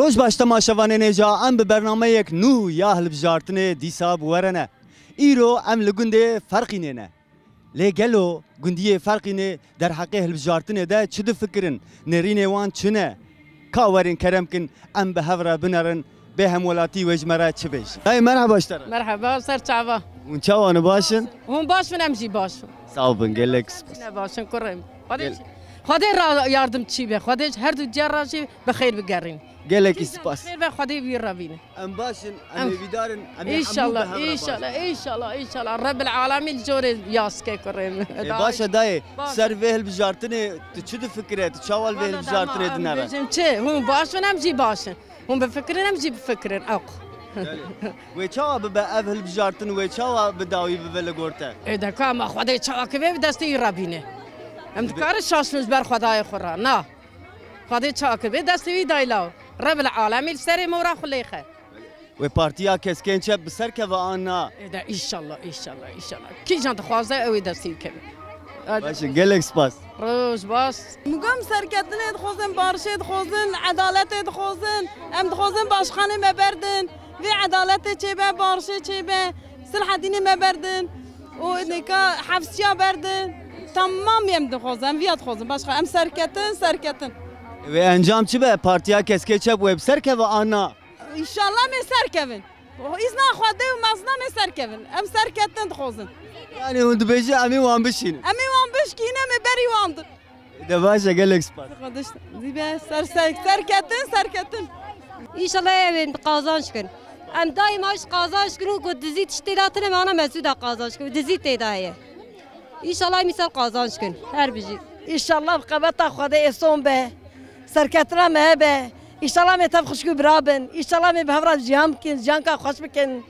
روز باش تماشاوان نجا ام به برنامه یک نو یا هلبجارتنه دیسا بورنه ایرو ام لگنده فرقی نه لگلو گندیه فرقی نه در حق هلبجارتنه ده چه فکرن نرینه وان چنه کاورین کرم کن ام به هورا بنرن به همولاتی وجمره چه بیش ای مرحبا اشتر مرحبا سر چاوا اون چاوانو باشن هم باش من امجی باشم sağ olun geleks نه باشن کریم خدا را yardım چی به خدا هر دو جراشی بخیر بگرین gelek ispas خیر به خدا بیر روینه ام باشن ام بیدارن ام ان شاء الله ان شاء الله ان شاء الله ان شاء الله رب العالمین جور یاس که کریم باشا دای سر به هلبجارتنه تو چه فکره تو چاوال به هلبجارتنه دنره بجم چه هم باشن امجی باشن هم بفکرن امجی بفکرن اق و چاوا به اهل بجارتن و چاوا به داوی به لگورته اذا کام خدا چاوا که به دستی رابینه ام کار شاسمز بر خدای خورا نه خدا چاوا که به دستی دایلا رب العالمین سر مورا خلیخه و پارتیا کسکن چه بسر که و آنا اذا ان شاء الله ان شاء الله ان شاء الله کی جان خوازه او دستی که باشه گلکس پاس روز باس مقام سرکتنه خوزن بارشید خوزن عدالت خوزن ام خوزن باشخانه مبردن و عدالت چه به بارشه چه به صلح دینی مبردن و نکا حفظیا بردن تمام یم دخوزن ویاد خوزن باشخانه ام سرکتن و انجام چی به پارتیا کسکن چه و بسر که و آنا انشالله می سرکوین ایزنا خواده و مزنا می سرکوین ام سرکتن خوزن yani اون دو بیجی امی وان بشین امی وان بشکینه می بری واند ده باشه گلکس پاس خودش دیبه سرکتن İnşallah evin kazanç gün. Em daima iş kazanç günü ku dizi tiştilatını bana mesuda kazanç günü dizi tedaye. İnşallah misal kazanç gün her biri. İnşallah kavata Xuda eson be. Serketra me be. İnşallah me tav xuşku brabın. İnşallah me bhavra cihan kin cihan ka xoş bikin.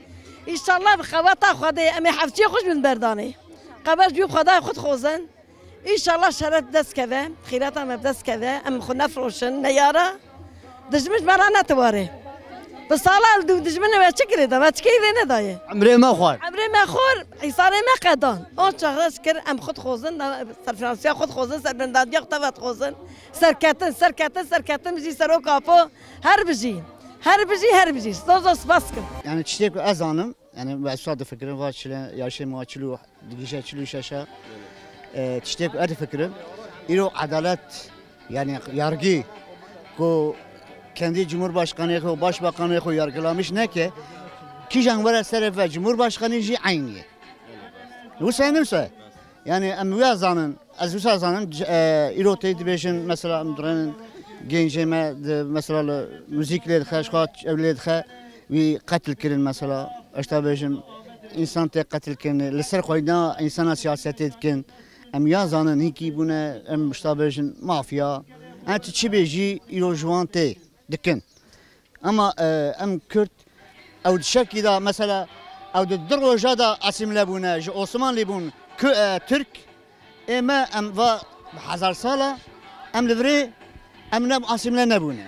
İnşallah kavata Xuda em hafçi xoş bin berdani. Qabaş ju Xuda xud xozan. İnşallah şeref dest keve. Xirata me dest keve. Em xu nefroşun neyara. دجمش مرا نتواره بس سالا دجمن ما تشكري ده ما تشكيلي نه دايه عمري ما خوار ما خور ايصاري ما قدان اون شخص كر ام خد خوزن سر فرنسا خد خوزن سر بنداديا خطفت خوزن سركتن بيجي سرو كابو هر بيجي دوز باسكن يعني تشتيك ازانم يعني بعد فكرة واشله يا شيء ما تشلو دقيقة تشلو شاشة تشتيك ادي فكرة يلو عدالة يعني yargı ko kendi Cumhurbaşkanı ko Başbakanı ko yargılamış ne ki janvara seref ve Cumhurbaşkanı ji aynı. Bu senimse yani emüya zanın azüsa zanın irote dibejin mesela amdranın genceme mesela müzikle xaşqat evlet ve katil kirin mesela işte bejin insan te katil kirin leser koyda insana siyaset etkin emüya zanın hiki buna em işte bejin mafya انت چی بیجی ایرو جوانته دکن اما ام کرد او دشکی دا مثلا او دروجا دا اسیم لبونه ج عثمان لبون ترک اما ام و هزار ساله ام لبری ام نم اسیم لنبونه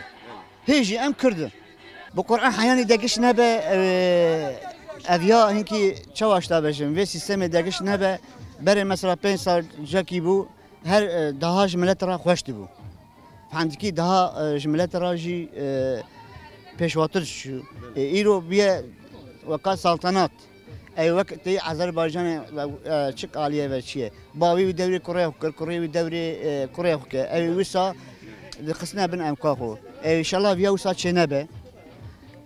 هیجی ام کرد bu Kur'an hayani degiş nebe evya hinki çavaşta bejim ve sistemi degiş nebe bere mesela pensar jaki bu her daha milletara hoştu bu عندكي daha جملات راجي بيشواتر شو إيرو بيا وقت سلطنات أي وقت أذربيجان شق عليه وشيء باوي ودوري كوريا ودوري كوريا أي وسا قسنا بن أمكاخو إن شاء الله بيا وسا شنبه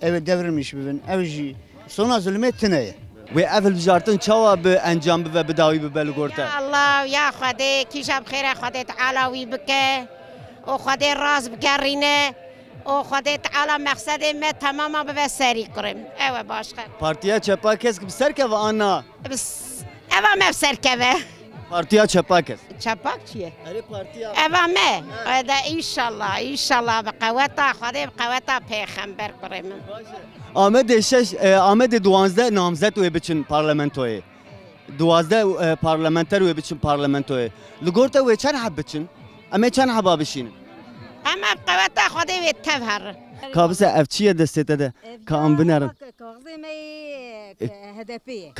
أي الدوري مش ببن أوجي صنع ظلمات تناية وأهل بجارتن چاوا به انجام به بداوی به بلگورته الله يا خدي كيشاب خير خدي تعالى ويبكي وخدي راس بقرينه وخدي تعالى مقصد ما تماما بسري كريم ايوه باش خير پارتیا چپا کس بسر که و آنا بس ايوه ما بسر كبه پارتیا چپا کس شباك چیه اری پارتیا ايوه ما هذا ان شاء الله بقوتا خدي بقوتا پیغمبر كريم آمد 12 نامزد و بچن پارلمانتوی 12 پارلمانتر و بچن پارلمانتوی لگورتا و چند حب بچن اما چند حبا بشین اما قوتا خدي وتفهر كابس أفتشية دستة ده كأم بنرم کاغذی می هدفی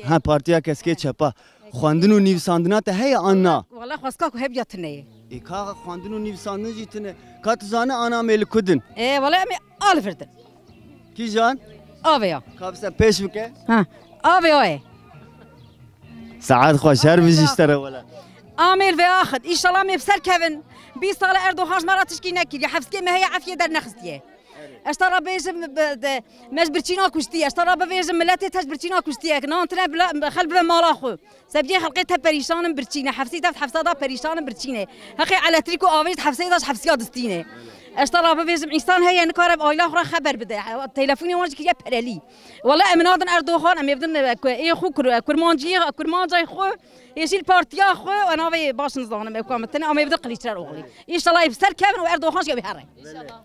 ها پارتیا کسکی چپا خواندن و نویساندن تا هی آنها والله خواستگاه که هبیات نه کا خواندن و نویساندن جیتنه کا تزانه آنا میل کدن والله امی آل فردن کی جان آبیا کابس پیش بکه ها آبیا سعاد خوش هر بیشتره ولا آمیل و آخد ایشالله می بسر کن 20 سال اردوغان مرا تشکی نکردی حفظ ما هي عافيه در نخستیه اشترى بيجم مش برشينا كشتي اشترى بيجم ملاتي تاج برشينا كشتي نانتنا بلا خلب مالاخو سبجي خلقتها بريشان برشينا حفصي تاف حفصه بريشان برشينه هخي على تريكو اويج حفصي داش حفصيا دستينه اشترى بيجم انسان هي نكارب ايلا اخرى خبر بده تليفوني وانج كي برالي والله امنادن اردوغان ام يبدن اي خو كرمانجي خو يشيل بارتيا خو وانا باش نظام اقامتنا ام يبدا قليش الاغلي ان شاء الله يبسر كامل واردوغان شي بيحري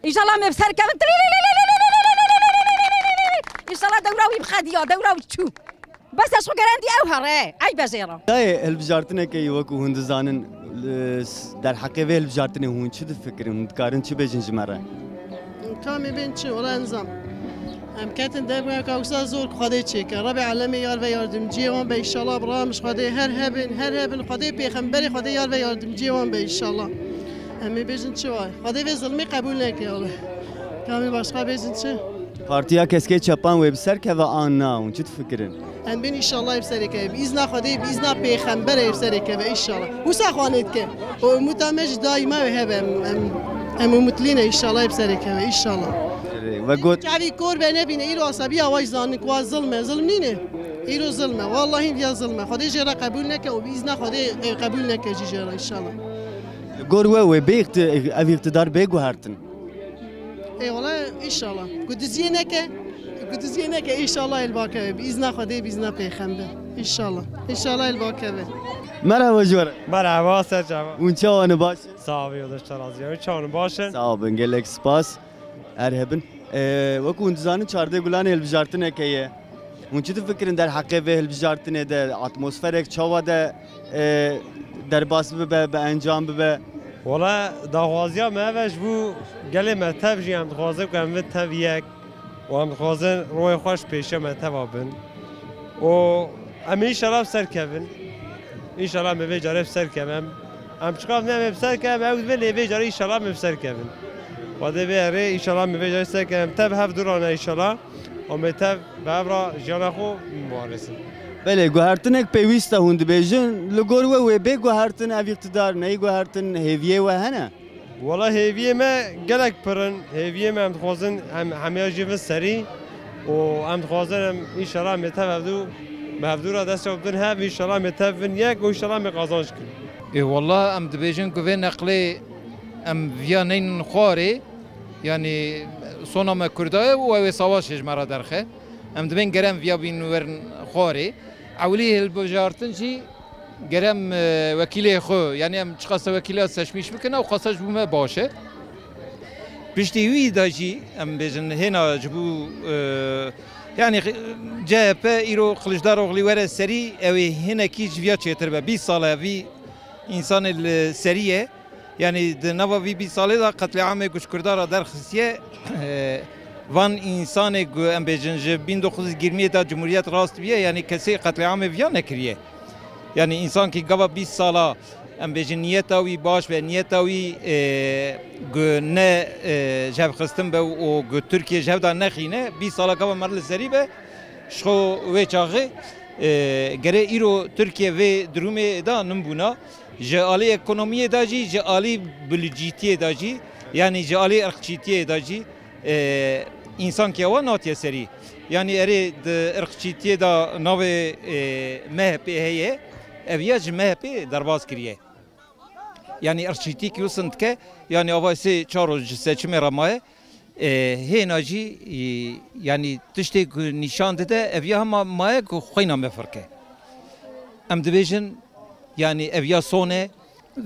ان شاء الله ما يبسر كامل ان شاء الله دوراوي بخديا دوراوي تشو بس اشو قراندي او هره اي بزيره داي البجارتنه كي وكو هندزانن در حقه و البجارتنه هون چه فکرن کارن چه بجن جمره کامی بین چه ولا نظام ام کاتن دبر کاوسا زور خدای چیک ربی عالمی یار و یاردمجی وان به ان شاء الله برامش خدای هر هبن خدای پیغمبر خدای یار و یاردمجی وان به ان شاء الله امی بجن چه وای خدای و ظلمی قبول نکنه والله کامی başka بجن چه پارتیا کسکی چپان و بسر که و آنها اون چه فکرن ام بین ان شاء الله بسری که باذن خدای باذن پیغمبر بسری که و ان شاء الله و سخوانید که و متامج دائما هبم ام متلین ان شاء الله بسری که و ان شاء الله و گوت جاوی کور به نبینه ایرو عصبی آواز زانک و ظلم نینه ایرو ظلمه والله این یا ظلمه خدای جرا قبول نکه و باذن خدای قبول نکه جرا ان شاء الله گور و بیخت اقتدار بگو هرتن ای والله ان شاء الله قدسیه نکه ان شاء الله الباکه باذن خدای باذن پیغمبر ان شاء الله الباکه مرحبا جوار مرحبا سرجما اون چه آنه باشه صاحبی وداشت رازیه چه باشن صاحب انگل سپاس ارهبن وکو انتظان چارده گلان البجارتنه که اون چه فکرن در حقه و البجارتنه ده اتمسفرک چاوا ده در باس به انجام به والا داغازیا مهوش بو گله متب جی هم دخوازه کنم و تب یک و هم دخوازه روی خوش پیشه متب بن و هم ایشالا بسر کبن ایشالا موی جاره بسر کبن هم چقاف نمه بسر کبن اوز به لیوی جاره ایشالا بسر کبن و ده بیاره ایشالا موی جاره بسر کبن تب هف دورانه ایشالا و متب به هفرا جانه خو مبارسن بله گوهرتن یک پیوسته هوند بیجن لگور و به گوهرتن اوی اقتدار نه گوهرتن هیویه و هنه والله هیویه ما گلک پرن هیویه ما هم خوازن همه جیو سری و هم خوازن هم ایشالا متفاوتو مهدو را دست بدن هم ایشالا متفاوتن یک و ایشالا مقازانش کن ای والله ام دبیجن که نقلی ام ویانین خواره یعنی سونام کردای و اوی سواشش مرا درخه ام دبین گرم ویا بین ورن خواره اولی البجارتن چی گرم وکیل خو یعنی ام چقدر وکیل سشمیش بکنه و خاصش بومه باشه پشتی داجی ام بیجن هنا جبو یعنی جهپ ایرو خلجدار اغلی وره سری اوی هنا کی جویا چیتر به 20 ساله وی انسان السریه یعنی نوا وی 20 ساله دا قتل عام گوشکردار در خصیه وان انسان ام بیجن بین دو خصوص گرمیه دا جمهوریت راست بیه یعنی کسی قتل عام ویا نکریه یعنی انسان که گوا 20 ساله ام بیجن نیت اوی باش و نیت اوی نه جاب خستم به و ترکیه جاب دا نخینه 20 ساله گوا مرل سری به شو و چاغه گره ایرو ترکیه و درومه دا نمبونا جالی اکونومی داجی جالی بلوجیتی داجی یعنی جالی ارقچیتی داجی انسان که و ناتیه سری یعنی اره ارقچیتی دا نو مهپی هیه اویاج مهپی درباز کریه یعنی ارقچیتی که وسند که یعنی آواسی چارو سچم رمایه هناجی یعنی تشتی نشان داده اویا هم مایه که خوینا مفرکه ام دبیجن یعنی اویا سونه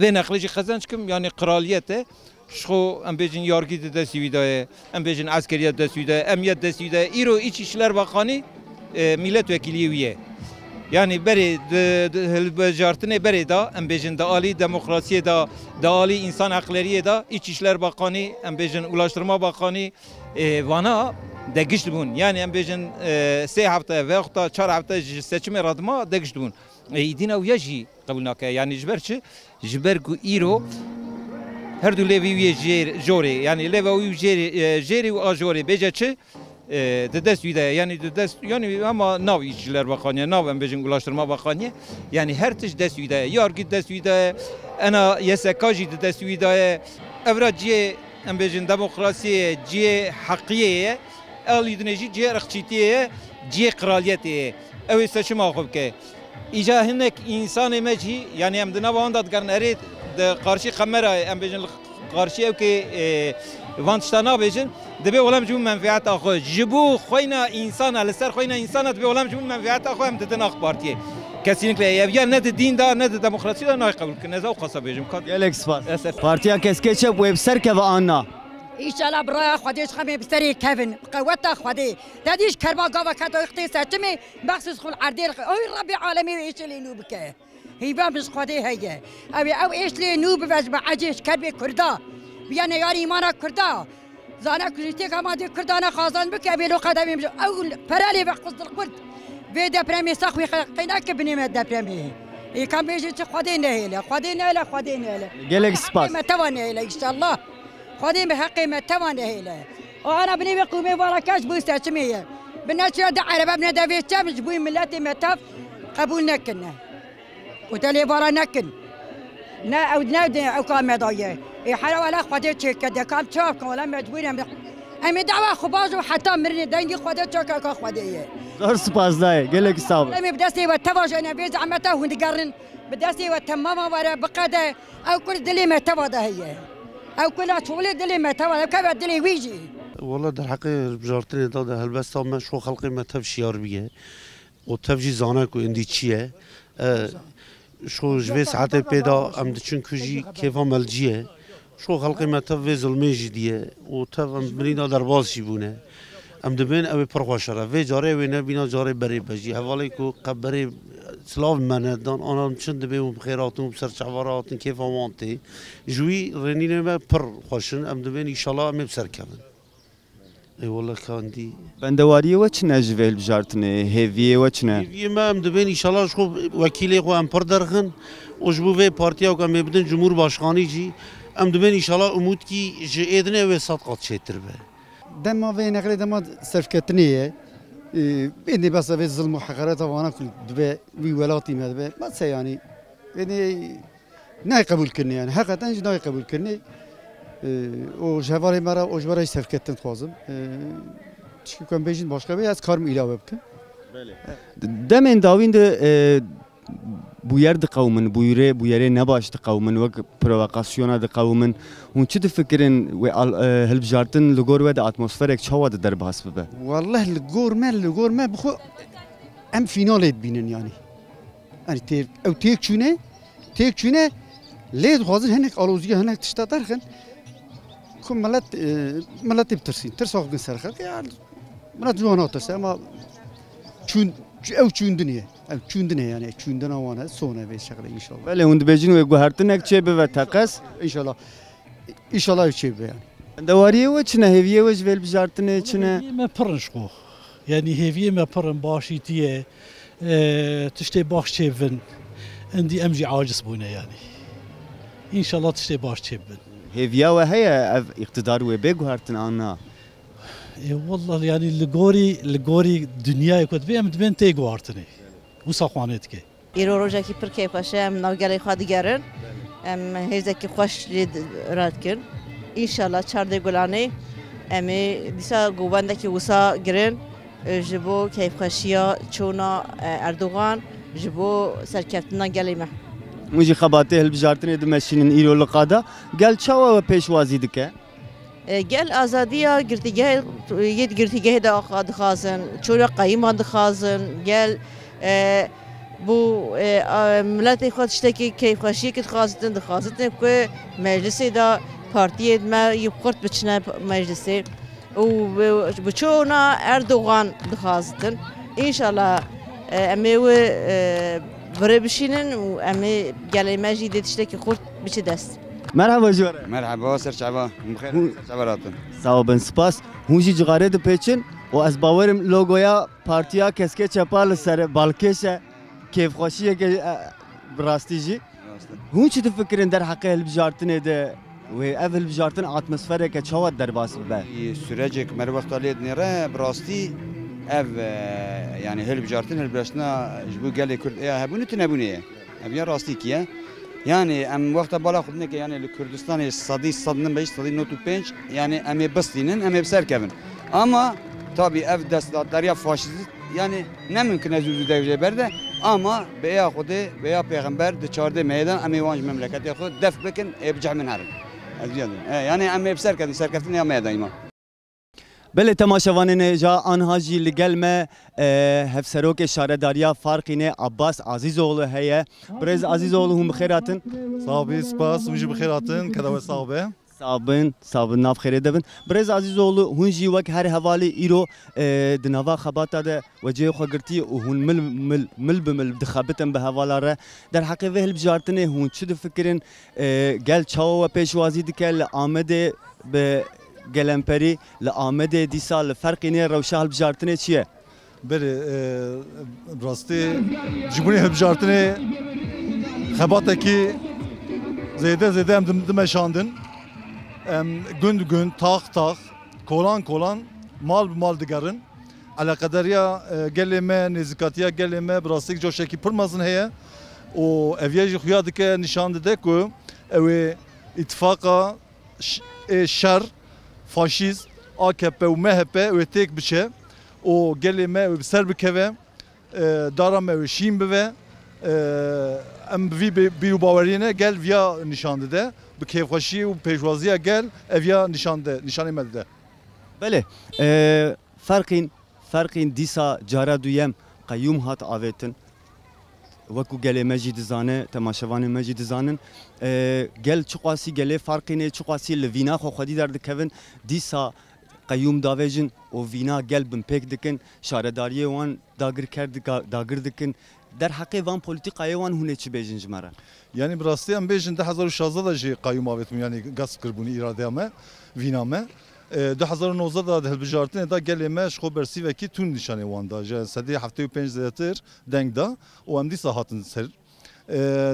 و نقلیجی خزانش کم یعنی قرالیته شخو ام بیجن یارگی دستی ویدای ام بیجن عسکریت دستی ویدای امیت دستی ویدای ایرو ایچ ایشلر باقانی ملت وکیلیویه yani beri hilbejartine beri da em bejin da ali demokrasiye da ali insan hakları da İçişler Bakanı em bejin Ulaştırma Bakanı vana degişt bun yani em bejin 3 hafta ve hatta 4 hafta seçime radma degişt bun idina u yaji kabul nake yani jberçi jbergu iro her du levi jore yani levi jeri u ajore bejeçi de dest yüde yani de dest yani ama nav İçişler Bakanı nav em bejin Ulaştırma Bakanı yani her tiş dest yüde yargı dest yüde ana YSK'cı de dest yüde evraciye em bejin demokrasiye ciye hakiye elidneji ciye ırkçitiye ciye kraliyetiye ev seçim akıp ke İca hinek insan emeci yani em de navanda dgarn erit de karşı kamera em bejin karşı ev ke vantıştana bejin دبي ولام جون منفعت أخو جبو خوينا إنسان على سر خوينا إنسان دبي ولام جون منفعت أخو هم تتناق بارتيه كسينك لا يا ند الدين دا ند الديمقراطية دا ناي قبول كنا زاو قصة بيجم كات Gelex Partiya Keskeçe bu ser keva anna إن شاء الله برايا خديش خمي بستري كيفن قوتها خدي تديش كربا قوا كاتو اختي ساتمي بخصوص خل عردير أي ربي عالمي إيش اللي نوبك هي مش خدي هي أو إيش اللي نوب بس عجيش كربي كردا بيانا ياري مانا كردا زانا كريتي كما دي كردانا خازن بك بيلو قدمي او فرالي بقصد القرد في دبرمي ساخوي قيناك بني ما دبرمي اي كان بيجي خدينا هيلا خدينا هيلا خدينا هيلا Gelex Spas ما تواني هيلا ان شاء الله خدينا بحقي ما تواني هيلا وانا بني بقومي ورا كاش بوستا سميه بالناس يدع على بابنا دافي تامج بوي ملاتي متاف قبولنا كنا وتالي ورا نكن نا او نادي او كان مضايق حلا ولا خديت كذا كم شاف ولا مجبورين أمي دعوة خباز وحتى مرني دنجي خديت شاكا كخديه Zor spas dayı Gelex sağ أمي بدستي وتواج أنا بيز عمته وندقرن بدستي وتماما ورا بقدة أو كل دلي ما تواضع هي أو كل شغل دلي ما تواضع كيف دلي ويجي والله در حق بجارتني داده هلبستا من شو خلقي ما تفشي ياربيه وتفجي زانك وإندي تشيه شو جوي ساعات بيدا أم دشون كوجي كيف عملجيه شو خلقي ما تفي ظلمي جديه وتف بنينا درباز شيبونه ام دبين ابي پرخوشره في جاري وينا بينا جاري بري بجي حوالي كو قبري سلاف من دان انا چند دبي بخيراتون بسرچواراتون كيف امانتي جوي رنينه ما پر خوشن ام دبين ان شاء الله ام بسركبن اي والله كاندي بندواري وچنه جويل بجارتنه هيفيه وچنه هيفيه ما ام دبين ان شاء الله شو وكيلي خو ام پر درخن وجبو في بارتيا و كم بدن جمهور باشخاني جي ام دبين ان شاء الله امود كي جيدنه و صدقات شتر به دما في نقل دما صرف كتنيه اني بس في الظلم وحقارات وانا كل دبي ولاتي ما دبي بس يعني يعني ناي قبول كني يعني حقيقه ناي قبول كني وجواري مرا وجواري صرف كتن خوازم چی کنم بیشتر başka bir az karım ilave bıkın. Demin davinde bu yerde kavmin, bu yere ne baştı kavmin ve provokasyona da kavmin. Onun çi fikrin ve helbjartın lugor ve de atmosferek çava da derbas be. Vallahi lugor me bu em final edbinin yani. Yani tek çüne led hazır henek aluziye henek tişta derken kum millet bitirsin. Tırsaq gün serxek yani. Millet juana tırsa ama çün dünya. Çündüne yani çündüne avana sonra ve şekilde inşallah. Böyle und bejin ve guhartnek çebe ve takas inşallah. İnşallah çebe yani. Davariye ve çine heviye ve jvel bijartne çine. Me pırınşko. Yani heviye me pırın başitiye tişte baş çevin. Indi emci aciz buna yani. İnşallah tişte baş çevin. Heviye ve heye ev iktidar ve be guhartne anna. والله يعني لغوري دنيا كنت بهم دبن تي غوارتني وساخوانت كي ایروژا کی پر کی خوشه ام ناگلی خواهد گرن ام هیچ کی خوش رد کن ان شاء الله چارده گلانه امی دیسا گوبنده کی وسا گرن جبو کیف خوشیا چونا اردوغان جبو سرکفتنا گلیمه مجی خباته هلبجارتنی دمشینن ایرو لقادا گل چاوا و پیشوازی دکه گل آزادیا گرتیگه دا دخازن چورا قایما دخازن گل bu millet خودشتکی کیف خوشی که دخازن که مجلسی دا partiye ما یکورت بچنه مجلسی و بچونا اردوغان دخازن. İnşallah امی و بره بشینن و امی گله ماجی دیتشتکی خورد بچه دست. مرحبا جواره. مرحبا سرچابا بخیر سرچابراتون. سلام سپاس. هونجی جغاره د پیچن و از باورم لوگویا پارتیا کسکه چپال سر بالکشه کیف خوشیه که براستیجی. هون چی تفکرین در حق هلبجارتنه ده و اول بجارتن اتمسفره که چواد در باس به. سرچک مروقت علید نره براستی اف يعني هلبجارتن هلبرشنا جبو قال كرد هبوني تنبونيه ابيا راستی کیه يعني ام وقت بالا خدنا که يعني الكردستان صدي صدنن بيش صدي نوتو بنش يعني ام بسلينن ام بسر كفن اما tabi ev destdarya faşist yani ne mümkün ezüzü devre berde ama beya xude beya peygamber de çarde meydan emi vanj memleket ya xud def bekin ebca min harim yani emi bser kadın serkeftin ya meydayma بله تماشاوانین جا آنها جی لگل ما هفسروک شارداریا فارقینه عباس عزیزوغلو هیه برز عزیزوغلو هم بخیراتن صابی سپاس وجی بخیراتن کداوی صابه صابن ناف خیره دبن برز عزیزوغلو هون جی وک هر حوالی ایرو دنوا خباتا ده وجه خگرتی و هون مل بمل دخابتن به حوالاره در حقیقت وهل بجارتنه هون چه فکرین گل چاو و پیشوازی دکل آمده به گلمپری لآمده دیسال فرقی نه روشه هلبجارتنه چیه؟ بله راستی جمهوری هلبجارتنه خباته کی زیده هم دمشاندن گند تاخ کولان مال دگرن علا قدریا گلمه نزکاتیا گلمه براستی جوشه کی پرمازن هیا و اویاجی خویاد که نشانده ده که اوی اتفاقا شر فاشیست AKP و MHP و تک بشه و گلی ما و بسر بکوه دارم و شیم بوه ام بیو باورینه گل ویا نشانده ده به کیفخوشی و پیشوازی گل ویا نشانه مده. بله فرقین دیسا جارا دویم قیوم هات آویتن وکو گله مجید زانه تماشاوان مجید زانن گل چقاسی گله فرقینه چقاسی لوینا خو خودی در دکون دیسا قیوم داویجن و وینا گل بن پک دکن شارداری وان داگر دکن در حقی وان پولیتیکای وان هونه چی بیجن جمره یعنی براستی هم بیجن 2016 جی قیوم آویتم یعنی گاز کربونی ایراده همه وینا مه 2019 ده هلبجارتنه دا گلی ماش خو برسی وکی تون نشانه وان دا جه سدی هفته و 5 زیاتر دنگ دا و ام دیسا هاتن سر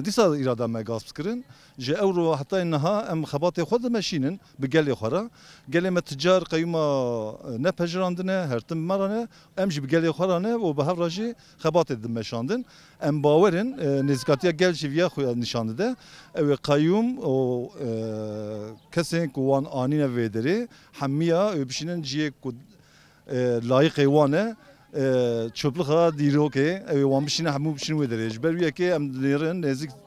دیسا ایراده ما گاز بکرن جه اورو حتی اینها ام خبات خود ماشینن به گلی خورا گلی ما تجار قیوما نه پجراندنه هرتم مرانه ام جی به گلی خورا نه و به هر راجی خبات دم ماشاندن ام باورن نزکاتیا گل جویا خو نشانده ده او قیوم و کسین کوان آنینه ویدری همیا بشینن جیه کو لایق وانه çöplüğe diyor ki evan bişine hamu bişine verir. Belki ki emdilerin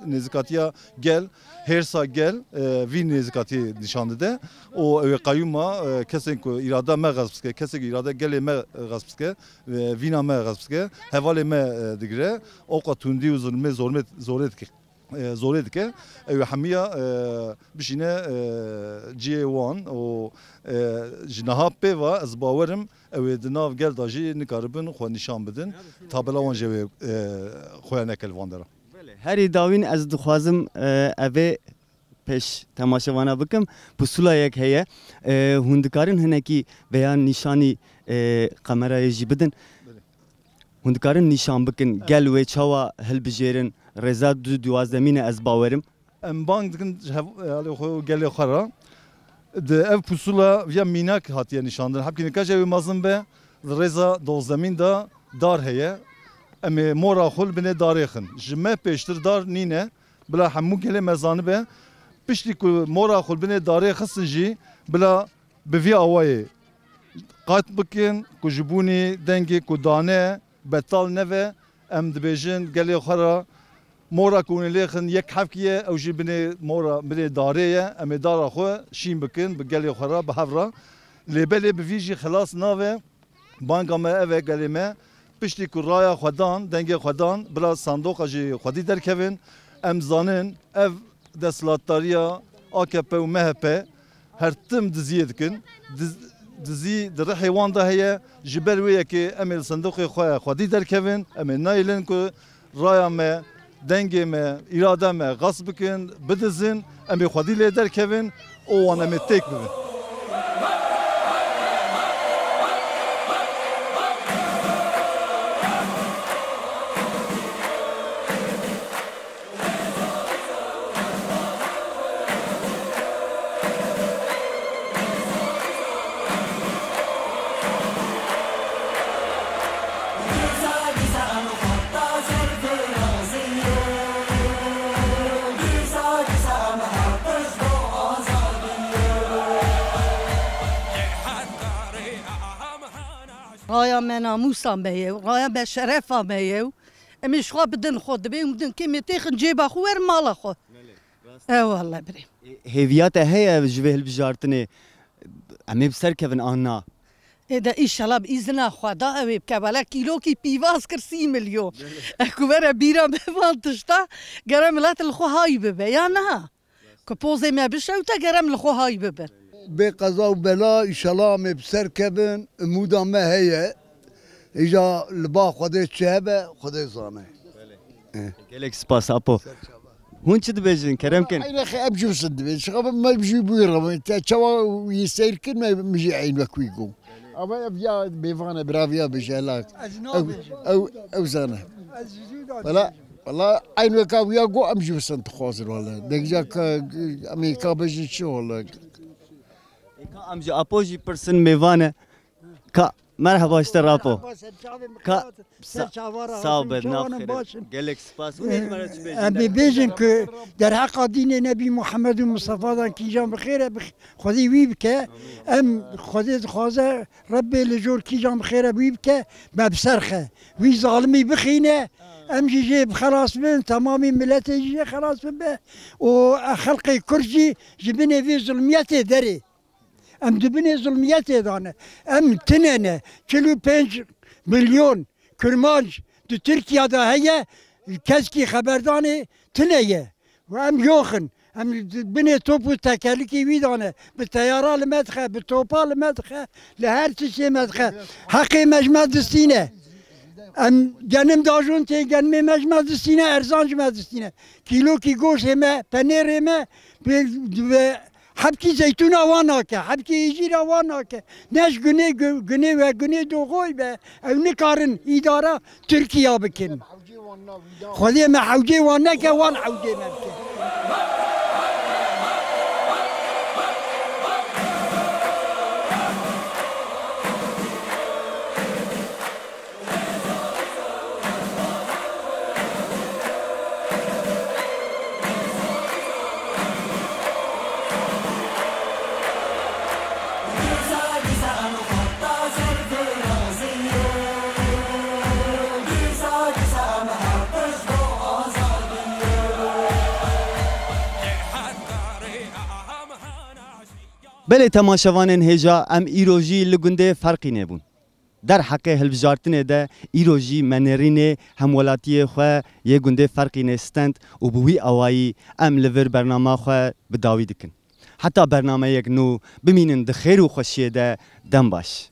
nezikatiya gel, her sa gel, vi nezikati nişanlı da. O kayyuma kesin ko irada me gazbıske, kesin irada gele me gazbıske, vina me gazbıske, hevale me digre. O katundi uzun zoret ki. زورید که او همیشه بشینه جیوان و جناح به و از باورم او دناف گل داجی نکاربن خو نشان بدن تابلوان جوی خویا نکل واندرا هری داوین از دخوازم اوه پیش تماشاوانا بکم پسولا یک هیه هندکارن هنه کی بیان نشانی قمرای جی بدن هندکارن نشان بکن گل و چاوا هل بجیرن رضا دوازدمین از باورم ام بانک دکن خو گلی خورا د اف پوسولا ویا میناک هاتیه نشاندن حب کنه کاجه مازن به رضا دوازدمین دا دار هيا ام مورا خل بنه دارخن جمه پیشتر دار نینه بلا همو گلی مزانه به پشتی کو مورا خل بنه دارخن جی بلا بوی اوای قات بکن کو جبونی دنگی کو دانه بطال نوه ام دبیجن گلی خورا مورا كون ليخن يك حفكيه او جي بني مورا بني داريه ام دار اخو شين بكن بقالي خرا بحفره اللي بالي بفيجي خلاص نافه بانكا ما اف كلمه بشتي كرايا خدان دنگي خدان بلا صندوق جي خدي در كيفن ام زانن اف دسلاتاريا AKP و MHP هر تم دزيدكن دزی در حیوان ده هی جبر ویه که امل صندوق خودی در کهون امل نایلن که رای ما دنگ ما اراده ما غصب کن بدزن امل خودی لی در کهون او آن امل تک ببین. رایا من ناموسا میه رایا به شرفا میه امیش خو بدن خود بیم بدن کی میتخن جیب خو ور مال خو والله بریم هویت هي جوه البجارتنه امی بسر کون آنا اذا ان شاء الله باذن خدا اوي بكبلا كيلو كي بيواس كرسي مليون كوبرا بيرا بفانتشتا قرم لات الخو هاي ببا يا نها كبوزي ما بشوتا قرم الخو هاي ببا بقضاء وبلا ان شاء الله مبسر كبن مودا ما هي اجا لبا خدي شهبه خدي زانه قالك سباس ابو هون چه دبیجن کرم کن این خی ابجو صد بیش خب ما بجی بویرم تا چوا یسیل کن ما مجی عین وکویگو اما بیا بیفانه براویا بجلاک او زانه ولا والله عین وکاویا گو امجو سنت خازر والله دگجا امریکا بجی چه والله امجو اپوجی پرسن میوانه کا مرحبا اشتراپو کا صابر ناخر قالك سباس ابي بيجن ك در حق دين نبي محمد مصطفى كي جام بخير خذي ويبك ام خذي خوازه ربي لجور كي جام بخير ويبك ما بسرخه وي ظالمي بخينه ام جيب خلاص من تمامي ملتي جي خلاص به وخلقي كرجي جبني في ظلميته دري ام دبني ظلميته دانه ام تننه كيلو 5 مليون كرمانج دو تركيا دا هي كسكي خبردانه تنيه وام يوخن ام بني توبو تكالكي ويدانه بالطياره المدخه بالتوبا المدخه لهر شيء مدخه حقي مجمع دستينه ام جنم داجون تي جنم مجمع دستينه ارزانج مدستينه كيلو كي گوش هما پنیر هما حبكي زيتون واناك حبكي يجير واناك ناش غني وغني دوغوي به او نكارن اداره تركيا بكن خذي ما حوجي واناك وان حوجي ما بكن بله تماشاوانین هجا ام ایروژی لگنده فرقی نبون در حق هلبجارتنه ده ایروژی منرین همولاتی خو یه گنده فرقی نستند و بوی اوایی ام لور برنامه خو بداوی دکن حتی برنامه یک نو بمینن ده خیر و خوشیه ده دم باش